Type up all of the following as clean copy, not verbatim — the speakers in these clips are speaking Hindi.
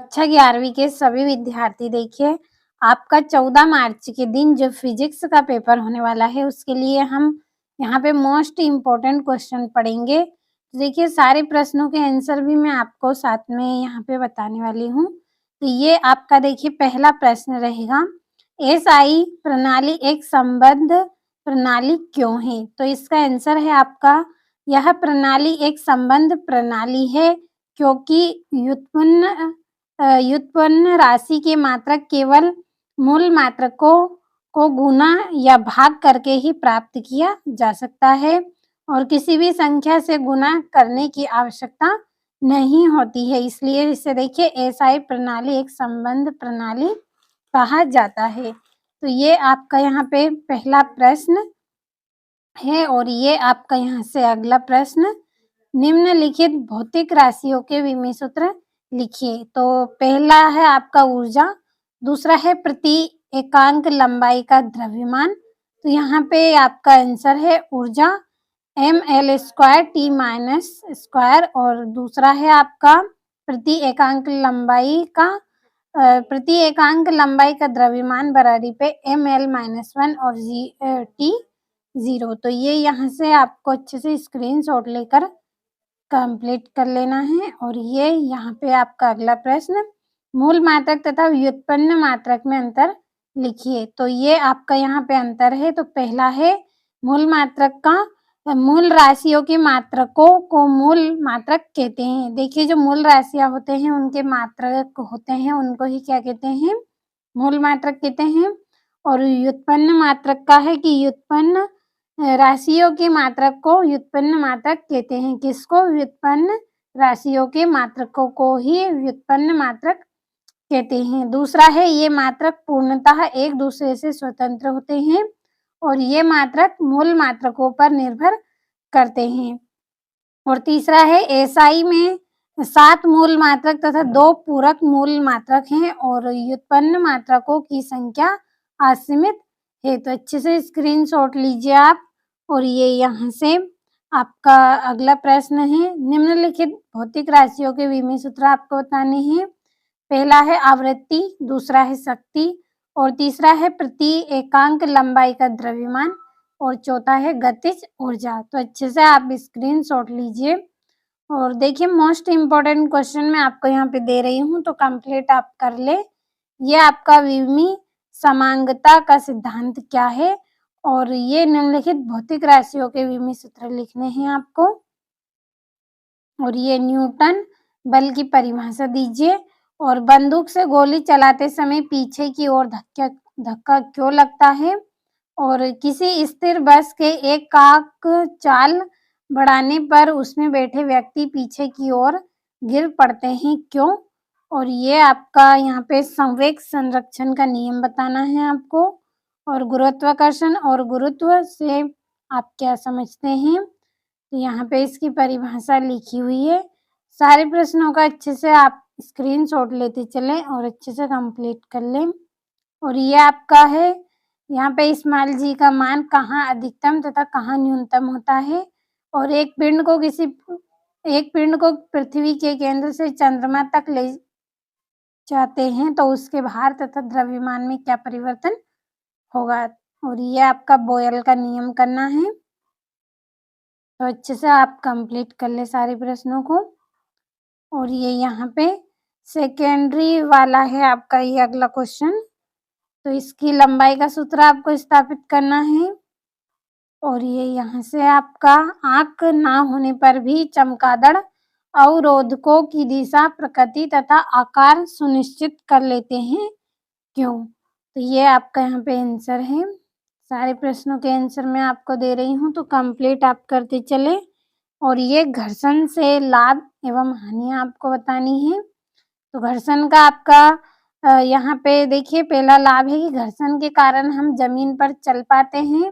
कक्षा 11वीं के सभी विद्यार्थी देखिए, आपका 14 मार्च के दिन जो फिजिक्स का पेपर होने वाला है उसके लिए हम यहाँ पे मोस्ट इम्पोर्टेंट क्वेश्चन पढ़ेंगे। तो देखिए सारे प्रश्नों के आंसर भी मैं आपको साथ में यहाँ पे बताने वाली हूँ। तो ये आपका देखिए पहला प्रश्न रहेगा, एसआई प्रणाली एक संबद्ध प्रणाली क्यों है? तो इसका आंसर है आपका, यह प्रणाली एक संबद्ध प्रणाली है क्योंकि व्युत्पन्न राशि के मात्रक केवल मूल मात्रकों को गुणा या भाग करके ही प्राप्त किया जा सकता है और किसी भी संख्या से गुणा करने की आवश्यकता नहीं होती है। इसलिए इसे देखिए एसआई प्रणाली एक संबद्ध प्रणाली कहा जाता है। तो ये आपका यहाँ पे पहला प्रश्न है और ये आपका यहाँ से अगला प्रश्न, निम्नलिखित भौतिक राशियों के विमीय सूत्र लिखिए। तो पहला है आपका ऊर्जा, दूसरा है प्रति एकांक लंबाई का द्रव्यमान। तो यहाँ पे आपका आंसर है ऊर्जा ml square T minus square, और दूसरा है आपका प्रति एकांक लंबाई का द्रव्यमान बराबरी पे ml-1 और t 0। तो ये यहाँ से आपको अच्छे से स्क्रीनशॉट लेकर कंप्लीट कर लेना है। और ये यहाँ पे आपका अगला प्रश्न, मूल मात्रक तथा व्युत्पन्न मात्रक में अंतर लिखिए। तो ये आपका यहाँ पे अंतर है। तो पहला है मूल मात्रक का, मूल राशियों के मात्रकों को मूल मात्रक कहते हैं। देखिए जो मूल राशियां होते हैं उनके मात्रक होते हैं उनको ही क्या कहते हैं? मूल मात्रक कहते हैं। और व्युत्पन्न मात्रक का है कि व्युत्पन्न राशियों के मात्रक को व्युत्पन्न मात्रक कहते हैं। किसको? व्युत्पन्न राशियों के मात्रकों को ही व्युत्पन्न मात्रक कहते हैं। दूसरा है ये मात्रक पूर्णतः एक दूसरे से स्वतंत्र होते हैं और ये मात्रक मूल मात्रकों पर निर्भर करते हैं। और तीसरा है एसआई में 7 मूल मात्रक तथा 2 पूरक मूल मात्रक हैं और व्युत्पन्न मात्रकों की संख्या असीमित है। तो अच्छे से स्क्रीनशॉट लीजिए आप। और ये यहाँ से आपका अगला प्रश्न है, निम्नलिखित भौतिक राशियों के विमीय सूत्र आपको बताने हैं। पहला है आवृत्ति, दूसरा है शक्ति, और तीसरा है प्रति एकांक लंबाई का द्रव्यमान, और चौथा है गतिज ऊर्जा। तो अच्छे से आप स्क्रीनशॉट लीजिए। और देखिए मोस्ट इम्पोर्टेंट क्वेश्चन मैं आपको यहाँ पे दे रही हूँ तो कंप्लीट आप कर ले। ये आपका विमीय समांगता का सिद्धांत क्या है, और ये निम्नलिखित भौतिक राशियों के विमीय सूत्र लिखने हैं आपको। और ये न्यूटन बल की परिभाषा दीजिए। और बंदूक से गोली चलाते समय पीछे की ओर धक्का क्यों लगता है? और किसी स्थिर बस के एक काक चाल बढ़ाने पर उसमें बैठे व्यक्ति पीछे की ओर गिर पड़ते हैं क्यों? और ये आपका यहाँ पे संवेग संरक्षण का नियम बताना है आपको। और गुरुत्वाकर्षण और गुरुत्व से आप क्या समझते हैं? तो यहाँ पे इसकी परिभाषा लिखी हुई है। सारे प्रश्नों का अच्छे से आप स्क्रीनशॉट लेते चलें और अच्छे से कंप्लीट कर लें। और ये आपका है यहाँ पे स्मॉल जी का मान कहाँ अधिकतम तथा कहाँ न्यूनतम होता है। और एक पिंड को पृथ्वी के केंद्र से चंद्रमा तक ले जाते हैं तो उसके भार तथा द्रव्यमान में क्या परिवर्तन होगा। और ये आपका बोयल का नियम करना है। तो अच्छे से आप कंप्लीट कर ले सारे प्रश्नों को। और ये यहाँ पे सेकेंडरी वाला है आपका ये अगला क्वेश्चन। तो इसकी लंबाई का सूत्र आपको स्थापित करना है। और ये यहाँ से आपका आंक ना होने पर भी चमगादड़ अवरोधकों की दिशा, प्रकृति तथा आकार सुनिश्चित कर लेते हैं क्यों? तो ये आपका यहाँ पे आंसर है। सारे प्रश्नों के आंसर मैं आपको दे रही हूँ तो कंप्लीट आप करते चले। और ये घर्षण से लाभ एवं हानियां आपको बतानी है। तो घर्षण का आपका यहाँ पे देखिए पहला लाभ है कि घर्षण के कारण हम जमीन पर चल पाते हैं,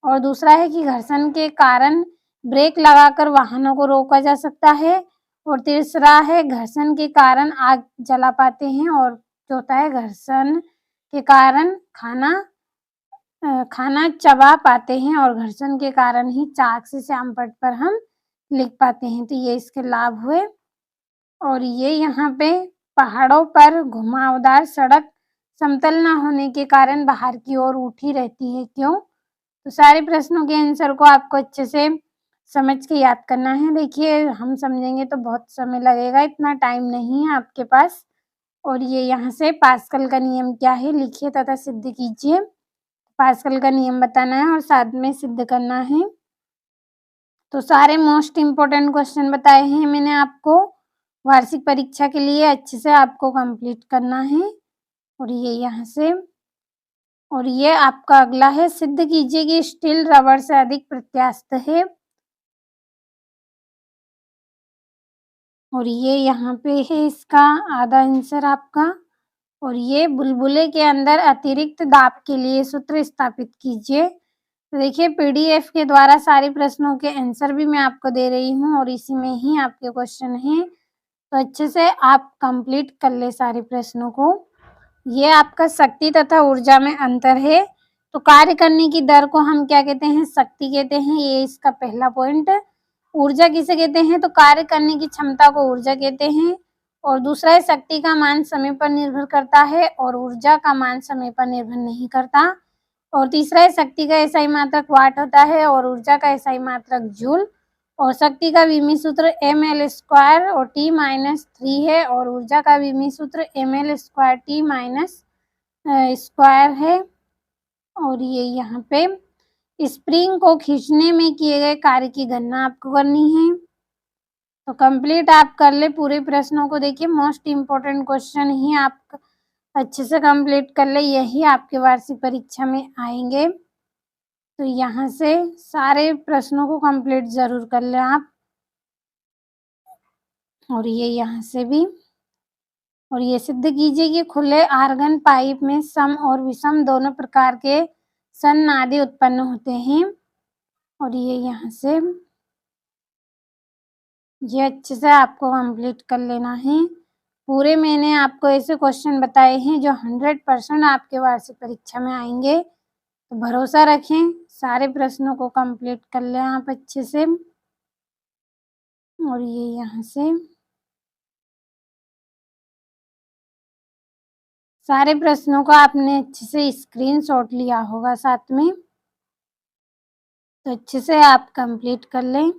और दूसरा है कि घर्षण के कारण ब्रेक लगाकर वाहनों को रोका जा सकता है, और तीसरा है घर्षण के कारण आग जला पाते हैं, और चौथा है घर्षण के कारण खाना चबा पाते हैं, और घर्षण के कारण ही चाक से श्यामपट्ट पर हम लिख पाते हैं। तो ये इसके लाभ हुए। और ये यहाँ पे पहाड़ों पर घुमावदार सड़क समतल न होने के कारण बाहर की ओर उठी रहती है, क्यों? तो सारे प्रश्नों के आंसर को आपको अच्छे से समझ के याद करना है। देखिए हम समझेंगे तो बहुत समय लगेगा, इतना टाइम नहीं है आपके पास। और ये यहाँ से पास्कल का नियम क्या है लिखिए तथा सिद्ध कीजिए। पास्कल का नियम बताना है और साथ में सिद्ध करना है। तो सारे मोस्ट इम्पोर्टेंट क्वेश्चन बताए हैं मैंने आपको, वार्षिक परीक्षा के लिए अच्छे से आपको कंप्लीट करना है। और ये यहाँ से, और ये आपका अगला है, सिद्ध कीजिए कि स्टील रबर से अधिक प्रत्यास्थ है। और ये यहाँ पे है इसका आधा आंसर आपका। और ये बुलबुले के अंदर अतिरिक्त दाब के लिए सूत्र स्थापित कीजिए। तो देखिए पीडीएफ के द्वारा सारे प्रश्नों के आंसर भी मैं आपको दे रही हूँ और इसी में ही आपके क्वेश्चन हैं, तो अच्छे से आप कंप्लीट कर ले सारे प्रश्नों को। ये आपका शक्ति तथा ऊर्जा में अंतर है। तो कार्य करने की दर को हम क्या कहते हैं? शक्ति कहते हैं। ये इसका पहला पॉइंट। ऊर्जा किसे कहते हैं? तो कार्य करने की क्षमता को ऊर्जा कहते हैं। और दूसरा है शक्ति का मान समय पर निर्भर करता है और ऊर्जा का मान समय पर निर्भर नहीं करता। और तीसरा है शक्ति का एसआई मात्रक वाट होता है और ऊर्जा का एसआई मात्रक जूल। और शक्ति का विमी सूत्र ml² और T-3 है और ऊर्जा का विमी सूत्र ml² T-² है। और ये यहाँ पे स्प्रिंग को खींचने में किए गए कार्य की गणना आपको करनी है। तो कंप्लीट आप कर ले पूरे प्रश्नों को। देखिए मोस्ट इम्पोर्टेंट क्वेश्चन ही आप अच्छे से कंप्लीट कर ले, यही आपके वार्षिक परीक्षा में आएंगे। तो यहाँ से सारे प्रश्नों को कंप्लीट जरूर कर ले आप। और ये यहाँ से भी, और ये सिद्ध कीजिए कि खुले आर्गन पाइप में सम और विषम दोनों प्रकार के सन्नादि उत्पन्न होते हैं। और ये यहाँ से, ये अच्छे से आपको कंप्लीट कर लेना है। पूरे मैंने आपको ऐसे क्वेश्चन बताए हैं जो 100% आपके वार्षिक परीक्षा में आएंगे। तो भरोसा रखें, सारे प्रश्नों को कंप्लीट कर लें आप अच्छे से। और ये यहाँ से सारे प्रश्नों का आपने अच्छे से स्क्रीनशॉट लिया होगा साथ में, तो अच्छे से आप कंप्लीट कर लें।